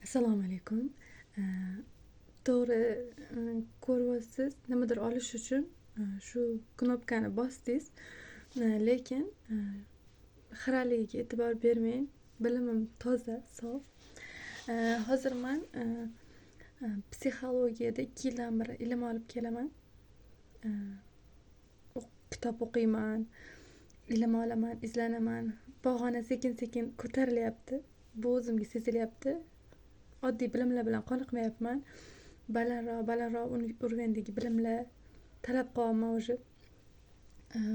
Assalomu alaykum. Э, To'g'ri, ko'ryapsiz, nimadir olish uchun shu knopkani bosdingiz, lekin xiraligiga e'tibor bermang. Bilimim toza, sof. Hozir men psixologiyada 2 yildan beri ilm olib kelaman. Э, Kitob o'qiyman, ilm olaman, izlanaman. Pog'ona sekin-sekin ko'tarilyapti. Bu o'zimga sezilyapti. Oddiy bilimlar bilan qoniqmayapman. Balandroq urovendagi bilimlar talab qilyapman уже.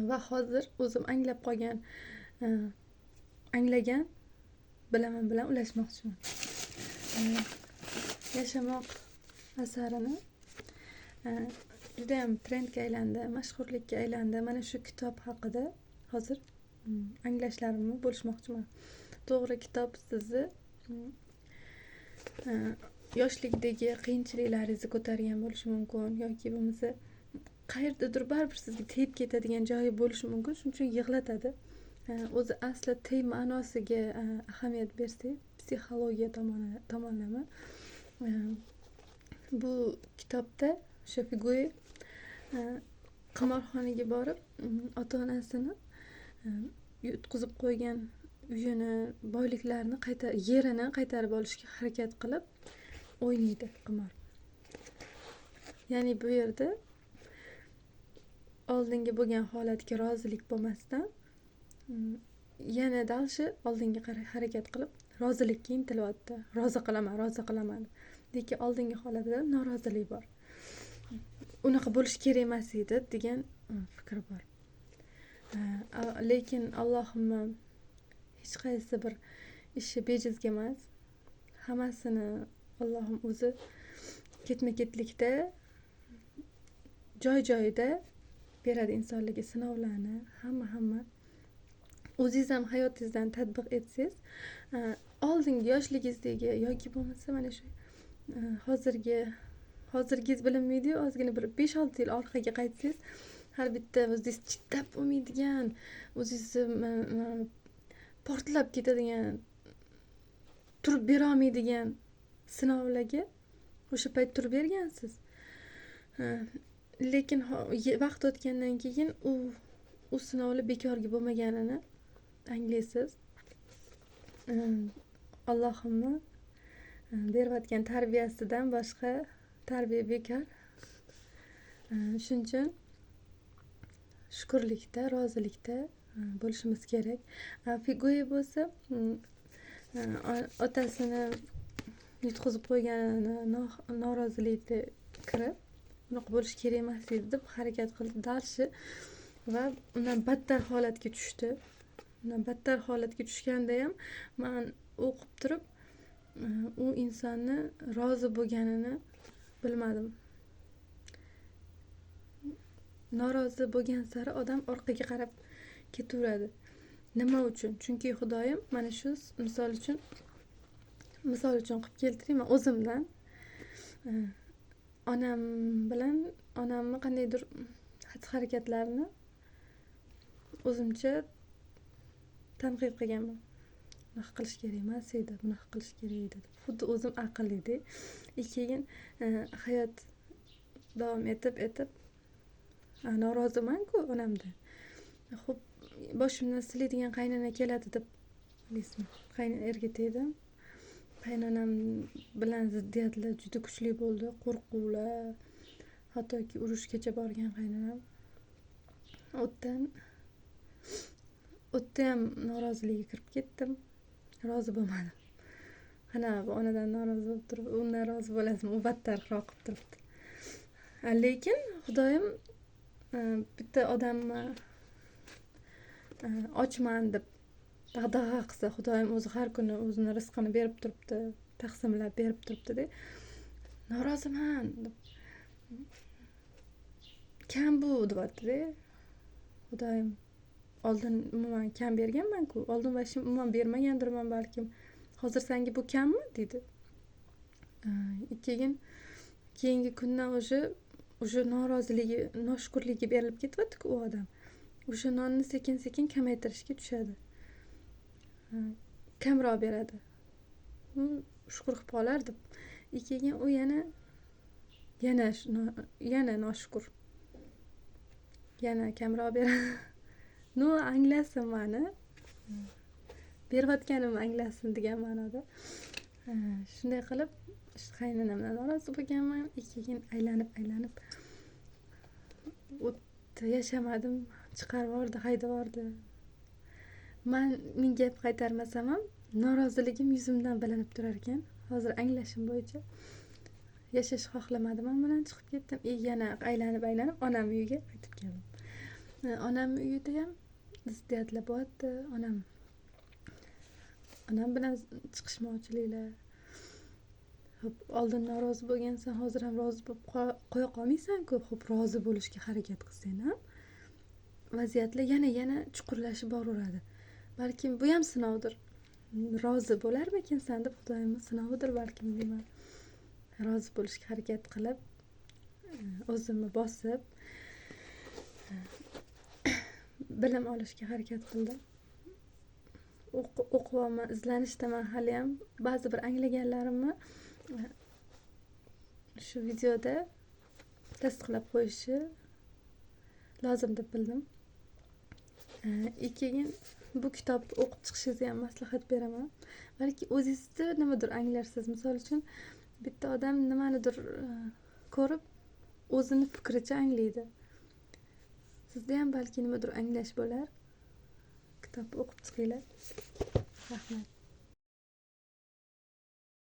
Va hozir o'zim anglagan bilimim bilan ulashmoqchiman. Yashamoq asarini judayam trendga aylandi, mashhurlikka aylandi. Mana shu kitob haqida hozir anglashlarimni bo'lishmoqchiman. To'g'ri, kitob sizni yoshlikdagi qiyinchiliklaringizni ko'targan bo'lishi mumkin yoki bo'lmasa qayerdadir baribir sizga tegib ketadigan joyi bo'lishi mumkin, shuning uchun yig'latadi. O'zi asli til ma'nosiga ahamiyat bersak, psixologiya tomonlama bu kitobda o'sha Figuey qimorxonaga borib ota-onasini yutqizib qo'ygan uyini, boyliklarini yerini qaytarib olishga harakat qilib o'ynaydi qimor. Ya'ni bu yerda oldingi bo'lgan holatga rozilik bo'lmasdan yana dalshi oldinga qaray harakat qilib rozilikka intilyapti. Rozi qilaman. Lekin oldingi holatda norozilik bor. Unaqa bo'lish kerak emas edi degan fikr bor. Lekin Allohimma hech qaysi bir ishi bejizga emas. Hammasini Allohim o'zi ketma-ketlikda joy-joyida beradi insonlarga sinovlarni. Hamma o'zingiz ham hayotingizdan tatbiq etsangiz, oldingi yoshligingizdagi yoki bo'lmasa mana shu hozirgiz bilinmaydi, ozgina bir 5-6 yil orqaga qaytsangiz, har bitta o'zingiz chidab bo'lmaydigan, o'zingizni portlab ketadigan, turib bera olmaydigan sinovlarga o'sha payt turib bergansiz. Lekin vaqt o'tgandan keyin u sinovlar bekorga bo'lmaganini anglaysiz. Allohimni berayotgan tarbiyasidan boshqa tarbiya bekor. Shuning uchun shukurlikda, rozilikda bo'lishimiz kerak. Figuey bo'lsa otasini yutqizib qo'yganini norozilikda kirib, unaqa bo'lish kerak emas edi deb harakat qildi dalshi va undan battar holatga tushdi. Undan battar holatga tushganda ham men o'qib turib u insonni rozi bo'lganini bilmadim. Norozi bo'lgan sari odam orqaga qarab ketaveradi. Nima uchun? Chunki Xudoyim mana shu misol uchun qilib keltirayman o'zimdan. Onamni qandaydir xatti-harakatlarini o'zimcha tanqid qilganman. Bunaqa qilish kerak emas edi, bunaqa qilish kerak edi. Xuddi o'zim aqllida. Keyin hayot davom etib noroziman-ku onamdan. Xo'p, boshimdan silaydigan qaynona keladi deb bilasizmi? Qaynona erga tegdim. Qaynonam bilan ziddiyatlar juda kuchli bo'ldi, qo'rquvlar, hattoki urushgacha borgan qaynonam. O'tda ham norozilikka kirib ketdim. Rozi bo'lmadim. Ana bu onadan norozi bo'lib turib, undan rozi bo'lasizmi? U battarroq qilib turibdi. Lekin Xudoyim bitta odamni ochman deb dag'dag'a qilsa, Xudoyim o'zi har kuni o'zini rizqini berib turibdi, taqsimlab berib turibdi-da. Noroziman deb kam bu deyapti-da. Xudoyim oldin umuman kam berganman-ku. Oldin vashim umuman bermagandirman balkim. Hozir senga bu kammi dedi. Keyingi kundan o'sha noroziligi, noshukurligi berilib ketyapti-ku u odam. O'sha nonni sekin-sekin kamaytirishga tushadi. Kamroq beradi. shukur qilib qolardim. Keyin u yana noshukur. Yana kamroq beradi. No, anglasin mani. Berayotganimni anglasin degan ma'noda. Shunday qilib qaynonamdan norozi bo'lganman. Keyin aylanib o'tda yashamadim. Chiqarib yubordi, haydab yubordi. Men gap qaytarmasam ham noroziligim yuzimdan bilinib turar ekan. Hozir anglashim bo'yicha yashash xohlamadim, men bilan chiqib ketdim. Yana aylanib onam uyiga qaytib keldim. Onam uyida ham ziddiyatlar bo'lyapti. Onam bilan chiqishmovchiliklar. Xo'p, oldin norozi bo'lgansan, hozir ham rozi bo'lib qo'ya qolmaysan-ku. Xo'p, rozi bo'lishga harakat qilsang ham vaziyatlar yana chuqurlashib boraveradi. Balkim bu ham sinovdir. Rozi bo'larmikansan deb Xudoyimning sinovidir balkim deyman. Rozi bo'lishga harakat qilib, o'zimni bosib bilim olishga harakat qildim. O'qiyapman, izlanishdaman hali ham. Ba'zi bir anglaganlarimni shu videoda tasdiqlab qo'yishi lozim deb bildim. Keyin bu kitobni o'qib chiqishingizni ham maslahat beraman. Balki o'zingizda nimadir anglarsiz. Misol uchun bitta odam nimanidir ko'rib o'zini fikricha anglaydi. Sizda ham balki nimadir anglash bo'lar. Kitobni o'qib chiqinglar. Rahmat.